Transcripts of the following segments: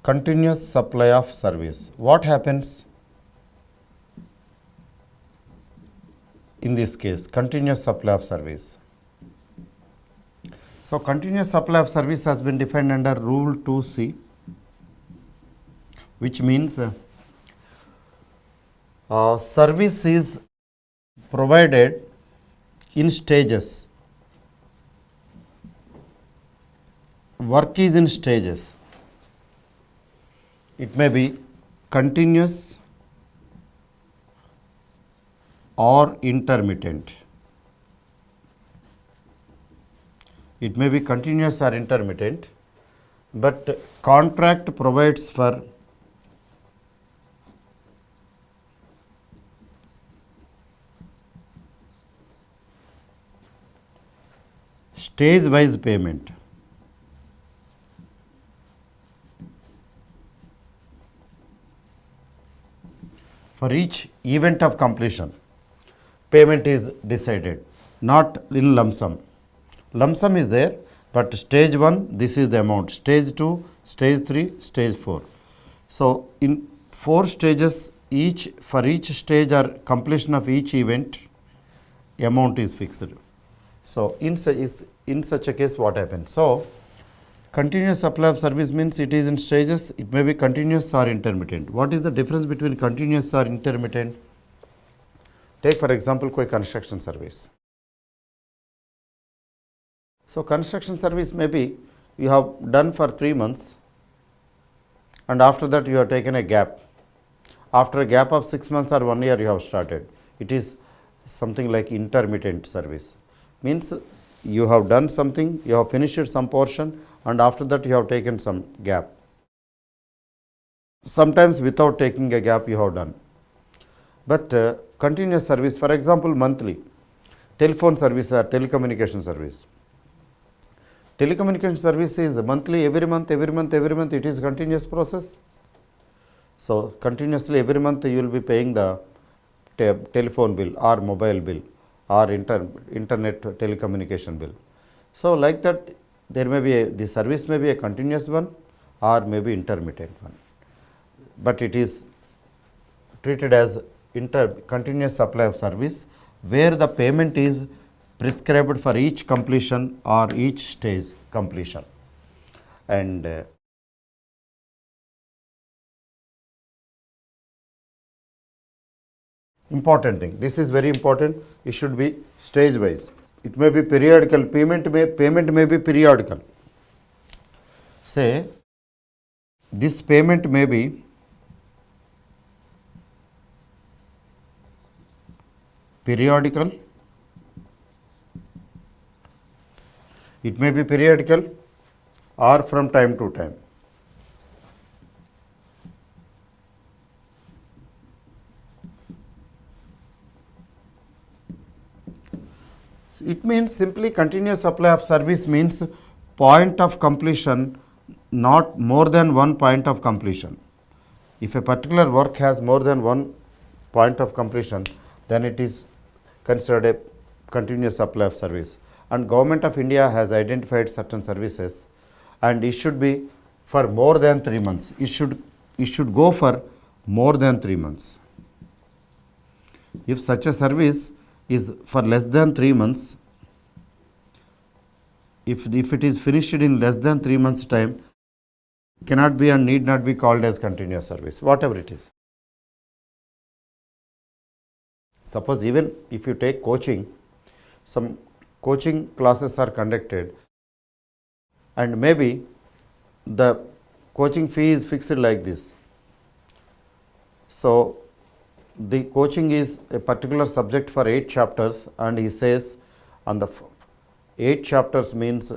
continuous supply of service. What happens in this case? Continuous supply of service. So, continuous supply of service has been defined under Rule 2C, which means service is provided in stages. Work is in stages. It may be continuous or intermittent. It may be continuous or intermittent, but contract provides for stage-wise payment. For each event of completion, payment is decided, not in lump sum. Lump sum is there, but stage 1, this is the amount. Stage 2, stage 3, stage 4. So, in 4 stages, for each stage or completion of each event, amount is fixed. So, in such a case, what happens? So, continuous supply of service means it is in stages. It may be continuous or intermittent. What is the difference between continuous or intermittent? Take for example, koi construction service. So, construction service may be you have done for 3 months and after that you have taken a gap. After a gap of 6 months or 1 year you have started. It is something like intermittent service. Means you have done something, you have finished some portion and after that you have taken some gap. Sometimes without taking a gap you have done. But continuous service, for example, monthly, telephone service or telecommunication service. Telecommunication service is monthly, every month, it is continuous process. So, continuously every month you will be paying the telephone bill or mobile bill or internet telecommunication bill. So, like that there may be the service may be a continuous one or may be intermittent one, but it is treated as continuous supply of service where the payment is prescribed for each completion or each stage completion. And important thing, this is very important, it should be stage wise. It may be periodical, payment may be periodical. Say this payment may be periodical, it may be periodical or from time to time. It means simply continuous supply of service means point of completion, not more than one point of completion. If a particular work has more than one point of completion, then it is considered a continuous supply of service. And Government of India has identified certain services and it should be for more than 3 months. It should go for more than 3 months. If such a service is for less than 3 months, if it is finished in less than 3 months time, cannot be and need not be called as continuous service, whatever it is. Suppose even if you take coaching, some coaching classes are conducted and maybe the coaching fee is fixed like this. So, the coaching is a particular subject for 8 chapters and he says on the 8 chapters means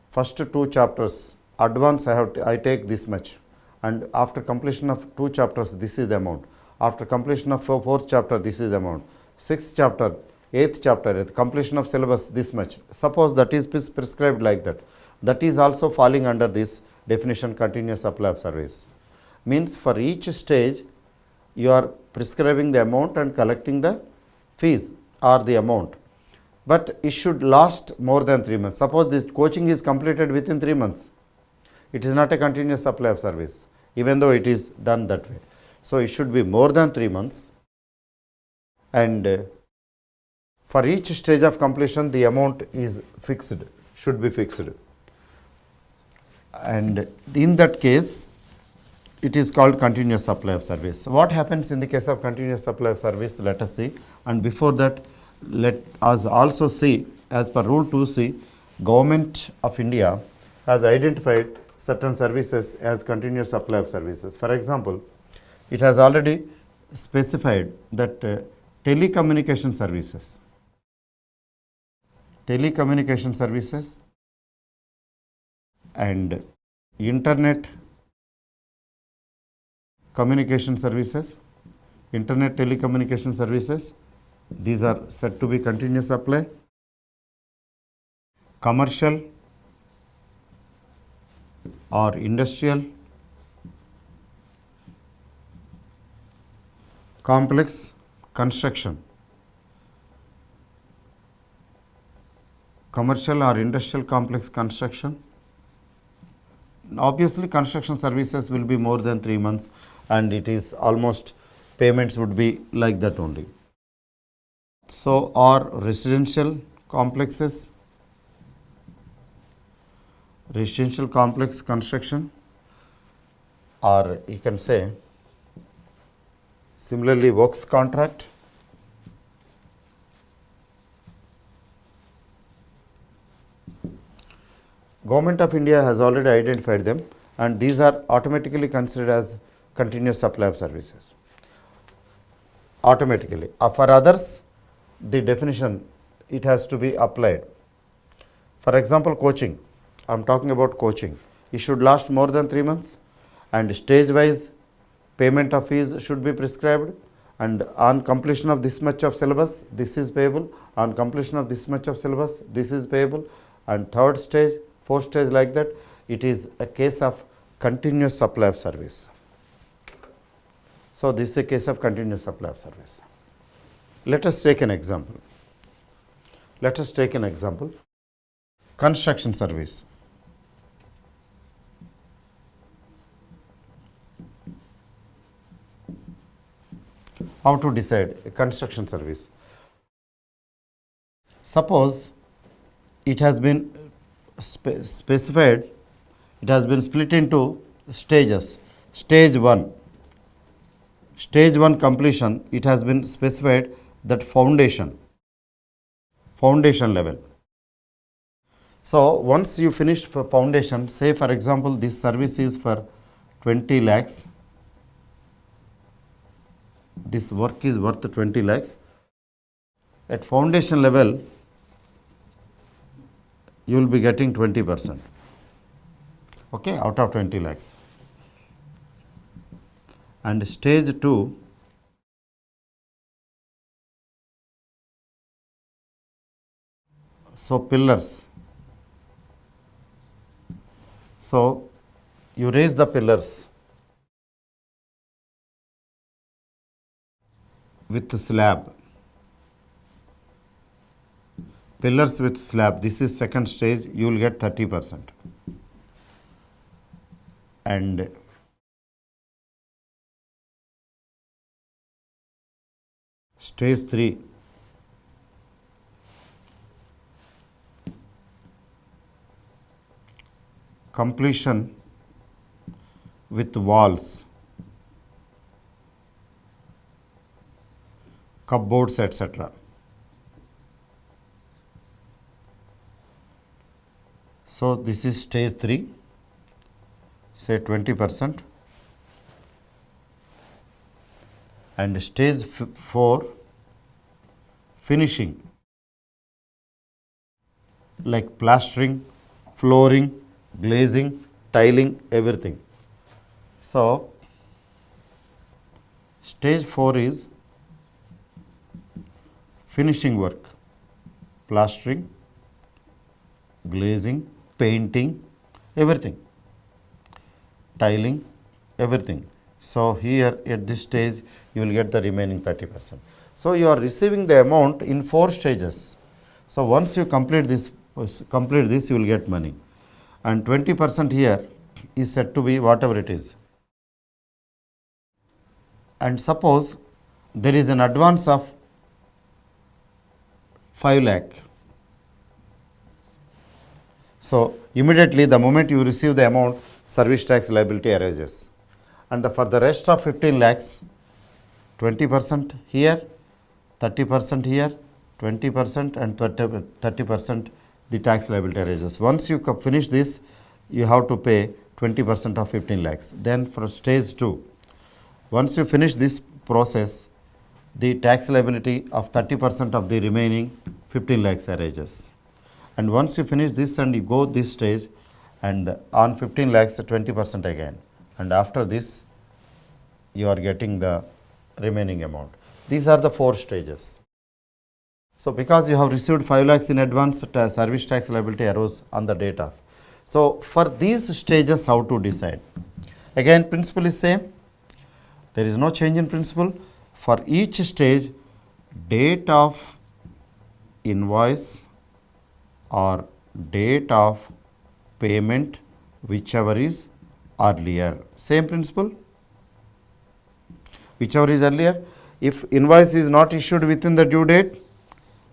first 2 chapters advance I take this much and after completion of 2 chapters this is the amount, after completion of 4th chapter this is the amount, 6th chapter, 8th chapter, at completion of syllabus this much. Suppose that is prescribed like that. That is also falling under this definition continuous supply of service. Means for each stage you are prescribing the amount and collecting the fees or the amount. But it should last more than 3 months. Suppose this coaching is completed within 3 months. It is not a continuous supply of service. even though it is done that way. So, it should be more than 3 months, and for each stage of completion the amount is fixed, should be fixed, and in that case it is called continuous supply of service. What happens in the case of continuous supply of service? Let us see, and before that let us also see, as per Rule 2C, Government of India has identified certain services as continuous supply of services. For example, it has already specified that telecommunication services and internet telecommunication services, these are said to be continuous supply. Commercial or industrial complex construction, commercial or industrial complex construction. Obviously, construction services will be more than 3 months, and it is almost payments would be like that only. So, or residential complexes, residential complex construction, or you can say similarly works contract, Government of India has already identified them, and these are automatically considered as continuous supply of services. Automatically. For others, the definition, it has to be applied. For example, coaching. I am talking about coaching. It should last more than 3 months, and stage wise payment of fees should be prescribed, and on completion of this much of syllabus, this is payable. On completion of this much of syllabus, this is payable, and third stage, fourth stage, like that. It is a case of continuous supply of service. So, this is a case of continuous supply of service. Let us take an example. Construction service. How to decide a construction service? Suppose it has been specified, it has been split into stages. Stage 1 completion, it has been specified that foundation level. So, once you finish for foundation, say for example, this service is for 20 lakhs, this work is worth 20 lakhs. At foundation level, you will be getting 20%, okay, out of 20 lakhs. And stage 2, so pillars. So, you raise the pillars with slab. Pillars with slab, this is second stage, you will get 30%. And stage 3, completion with walls, cupboards, etc. So, this is stage 3, say 20%, and stage 4, finishing, like plastering, flooring, glazing, tiling, everything. So, stage 4 is finishing work, plastering, glazing, painting, everything, tiling, everything. So, here at this stage you will get the remaining 30%. So, you are receiving the amount in 4 stages. So, once you complete this you will get money, and 20% here is said to be whatever it is. and suppose there is an advance of 5 lakh. So, immediately the moment you receive the amount, service tax liability arises, and for the rest of 15 lakhs, 20% here, 30% here, 20% and 30% the tax liability arises. Once you finish this, you have to pay 20% of 15 lakhs. Then for stage 2, once you finish this process, the tax liability of 30% of the remaining 15 lakhs arises. And once you finish this and you go this stage, and on 15 lakhs 20% again, and after this you are getting the remaining amount. These are the 4 stages. So, because you have received 5 lakhs in advance, service tax liability arose on the date of. So, for these stages, how to decide? Again, principle is same. There is no change in principle. For each stage, date of invoice or date of payment, whichever is earlier. Same principle. Whichever is earlier. If invoice is not issued within the due date,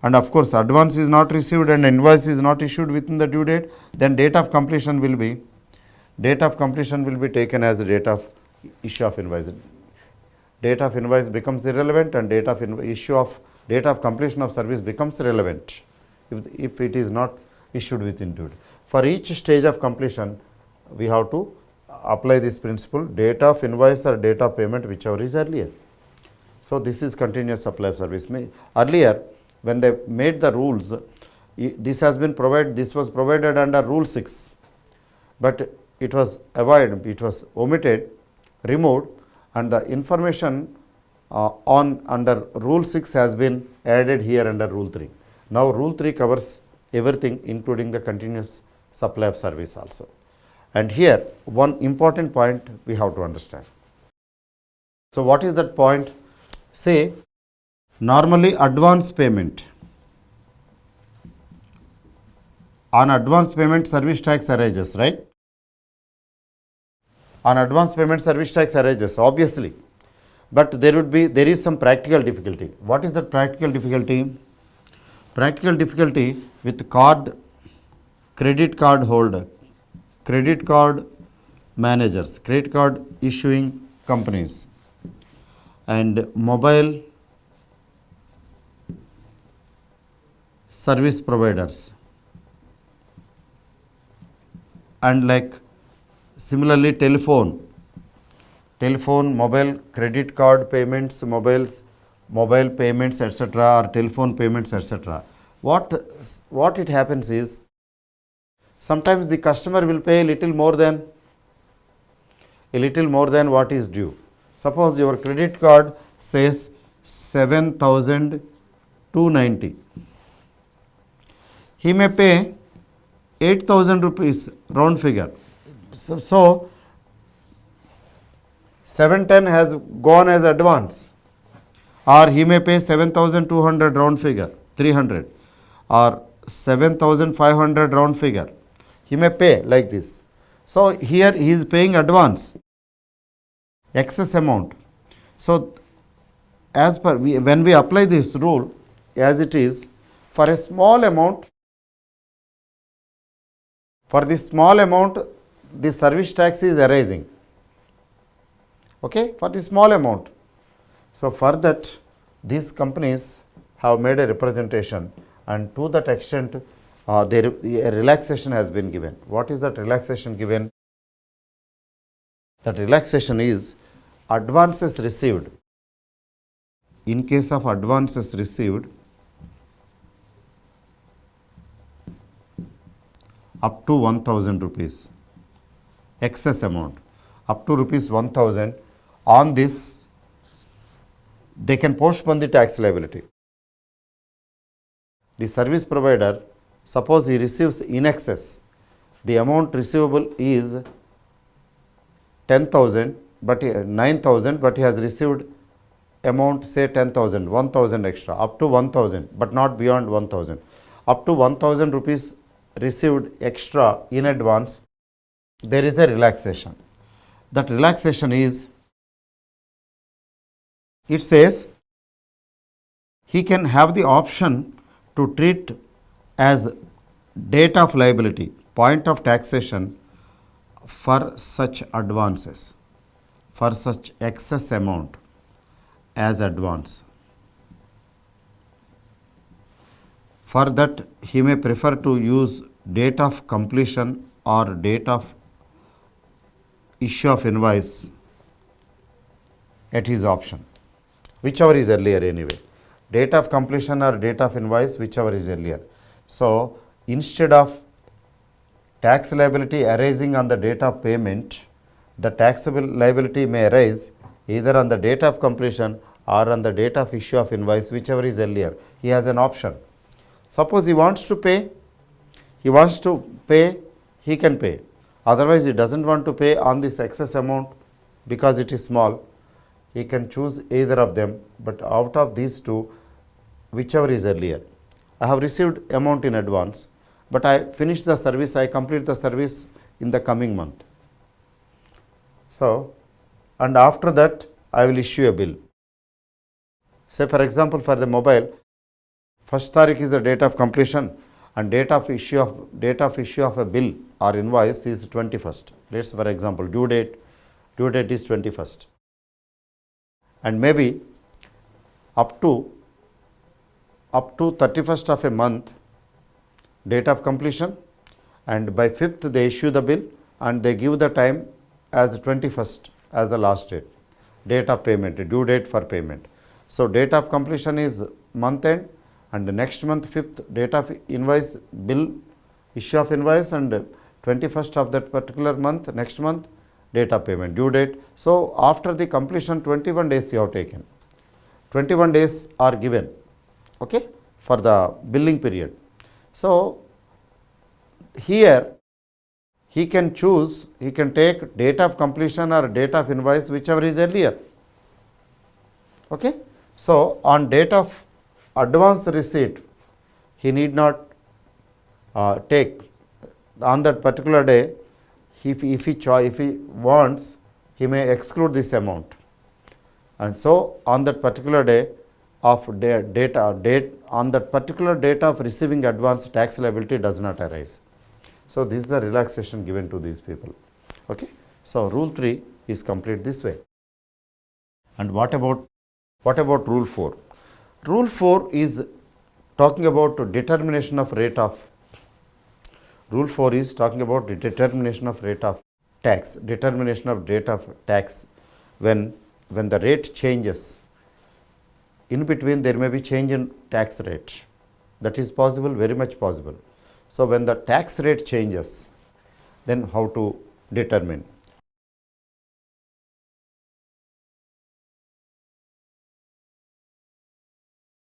and of course advance is not received and invoice is not issued within the due date, then date of completion will be taken as the date of issue of invoice. Date of invoice becomes irrelevant, and date of completion of service becomes relevant if it is not issued within due date. For each stage of completion, we have to apply this principle, date of invoice or date of payment, whichever is earlier. So, this is continuous supply of service. Earlier, when they made the rules, this was provided under Rule 6, but it was omitted, removed, and the information under Rule 6 has been added here under Rule 3. Now, Rule 3 covers everything, including the continuous supply of service also. And here, one important point we have to understand. So, what is that point? Say, normally advance payment. On advance payment, service tax arises, right? On advance payment, service tax arises, obviously. But there is some practical difficulty. What is that practical difficulty? Practical difficulty with credit card holder, credit card managers, credit card issuing companies, and mobile service providers, and like similarly telephone, mobile credit card payments, mobile payments, etc., or telephone payments, etc. What it happens is, sometimes the customer will pay a little more than what is due. Suppose your credit card says 7,290. He may pay 8,000 rupees, round figure. So 710 has gone as advance, or he may pay 7,200, round figure, 300, or 7,500, round figure. He may pay like this. So here he is paying advance, excess amount. So as per when we apply this rule as it is, for a small amount, the service tax is arising. Okay, for the small amount. So for that, these companies have made a representation, and to that extent, a relaxation has been given. What is that relaxation given? That relaxation is advances received. In case of advances received up to 1,000 rupees, excess amount up to rupees 1,000, on this they can postpone the tax liability. The service provider, suppose he receives in excess, the amount receivable is 10,000, but 9,000, but he has received amount say 10,000, 1,000 extra, up to 1,000, but not beyond 1,000. Up to 1,000 rupees received extra in advance, there is a relaxation. That relaxation is It says he can have the option to treat as date of liability, point of taxation for such advances, for such excess amount as advance. For that, he may prefer to use date of completion or date of issue of invoice at his option, whichever is earlier anyway. Date of completion or date of invoice, whichever is earlier. So, instead of tax liability arising on the date of payment, the taxable liability may arise either on the date of completion or on the date of issue of invoice, whichever is earlier. He has an option. Suppose he wants to pay, he can pay. Otherwise, he doesn't want to pay on this excess amount because it is small. He can choose either of them, but out of these two, whichever is earlier. I have received amount in advance, but I finish the service, I complete the service in the coming month. So, and after that, I will issue a bill. Say for example, for the mobile, first tarikh is the date of completion and date of issue of a bill or invoice is 21st. Let's for example, due date is 21st. And maybe up to 31st of a month, date of completion, and by 5th they issue the bill and they give the time as 21st as the last date of payment, due date for payment. So, date of completion is month end and the next month 5th date of invoice, bill, issue of invoice, and 21st of that particular month, next month, date of payment, due date. So, after the completion 21 days you have taken, 21 days are given, okay, for the billing period. So, here he can choose, he can take date of completion or date of invoice, whichever is earlier. Okay. So, on date of advance receipt, he need not take on that particular day. If he wants, he may exclude this amount, and so on that particular day of on that particular date of receiving advance, tax liability does not arise. So, this is the relaxation given to these people. Okay. So, rule 3 is complete this way. And what about rule 4? Rule 4 is talking about determination of rate of. Rule 4 is talking about the determination of rate of tax, determination of rate of tax when the rate changes. In between there may be change in tax rate. That is possible, very much possible. So, when the tax rate changes, then how to determine?